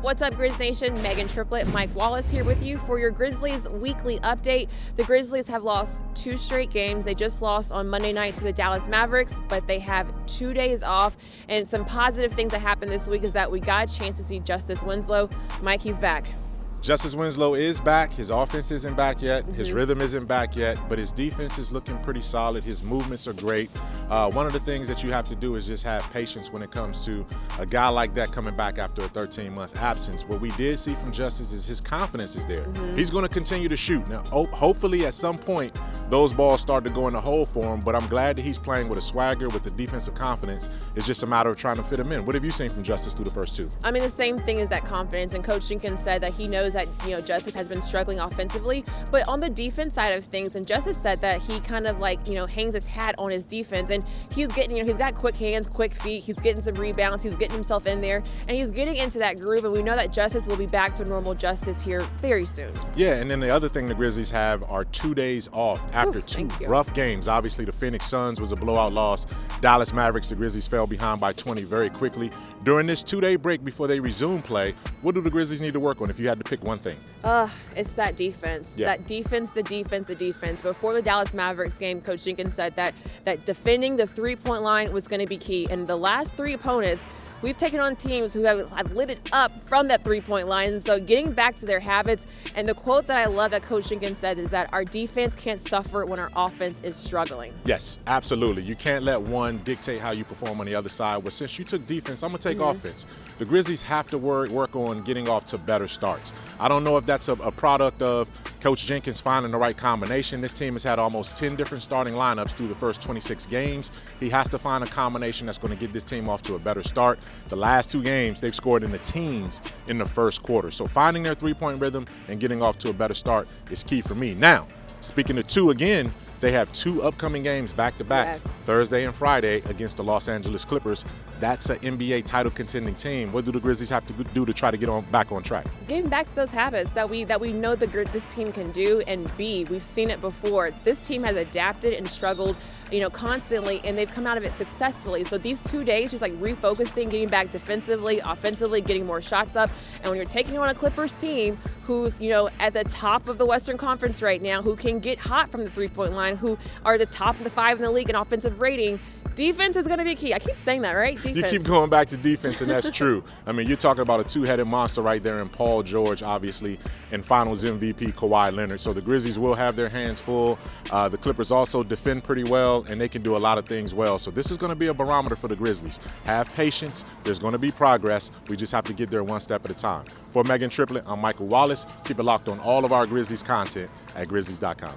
What's up, Grizz Nation? Meghan, Triplett, Mike Wallace here with you for your Grizzlies weekly update. The Grizzlies have lost 2 straight games. They just lost on Monday night to the Dallas Mavericks, but they have 2 days off. And some positive things that happened this week is that we got a chance to see Justise Winslow. Mike, he's back. Justise Winslow is back. His offense isn't back yet. His rhythm isn't back yet, but his defense is looking pretty solid. His movements are great. One of the things that you have to do is just have patience when it comes to a guy like that coming back after a 13-month absence. What we did see from Justise is his confidence is there. He's going to continue to shoot. Now, hopefully at some point, those balls start to go in the hole for him, but I'm glad that he's playing with a swagger, with the defensive confidence. It's just a matter of trying to fit him in. What have you seen from Justise through the first 2? I mean, the same thing is that confidence, and Coach Jenkins said that he knows that, Justise has been struggling offensively, but on the defense side of things, and Justise said that he kind of hangs his hat on his defense, and he's getting, he's got quick hands, quick feet, he's getting some rebounds, he's getting himself in there, and he's getting into that groove, and we know that Justise will be back to normal Justise here very soon. Yeah, and then the other thing the Grizzlies have are 2 days off after 2 rough games. Obviously, the Phoenix Suns was a blowout loss. Dallas Mavericks, the Grizzlies fell behind by 20 very quickly. During this 2-day break before they resume play, what do the Grizzlies need to work on if you had to pick one thing? It's that defense. Yeah. That defense, the defense. Before the Dallas Mavericks game, Coach Jenkins said that defending the three-point line was going to be key. And the last 3 opponents, we've taken on teams who have lit it up from that three-point line. And so getting back to their habits. And the quote that I love that Coach Jenkins said is that our defense can't suffer when our offense is struggling. Yes, absolutely. You can't let one dictate how you perform on the other side. Well, since you took defense, I'm going to take offense. The Grizzlies have to work on getting off to better starts. I don't know if that's a product of Coach Jenkins finding the right combination. This team has had almost 10 different starting lineups through the first 26 games. He has to find a combination that's going to get this team off to a better start. The last 2 games, they've scored in the teens in the first quarter. So finding their three-point rhythm and getting off to a better start is key for me. Now, speaking of 2 again, they have 2 upcoming games back-to-back, Thursday and Friday against the Los Angeles Clippers. That's an NBA title contending team. What do the Grizzlies have to do to try to get back on track? Getting back to those habits that we know this team can do, and we've seen it before. This team has adapted and struggled, constantly, and they've come out of it successfully. So these 2 days, just refocusing, getting back defensively, offensively, getting more shots up. And when you're taking on a Clippers team who's, at the top of the Western Conference right now, who can get hot from the three-point line, who are the top of the 5 in the league in offensive rating, defense is going to be key. I keep saying that, right? Defense. You keep going back to defense, and that's true. I mean, you're talking about a 2-headed monster right there in Paul George, obviously, and Finals MVP Kawhi Leonard. So the Grizzlies will have their hands full. The Clippers also defend pretty well, and they can do a lot of things well. So this is going to be a barometer for the Grizzlies. Have patience. There's going to be progress. We just have to get there one step at a time. For Meghan, Triplett, I'm Michael Wallace. Keep it locked on all of our Grizzlies content at Grizzlies.com.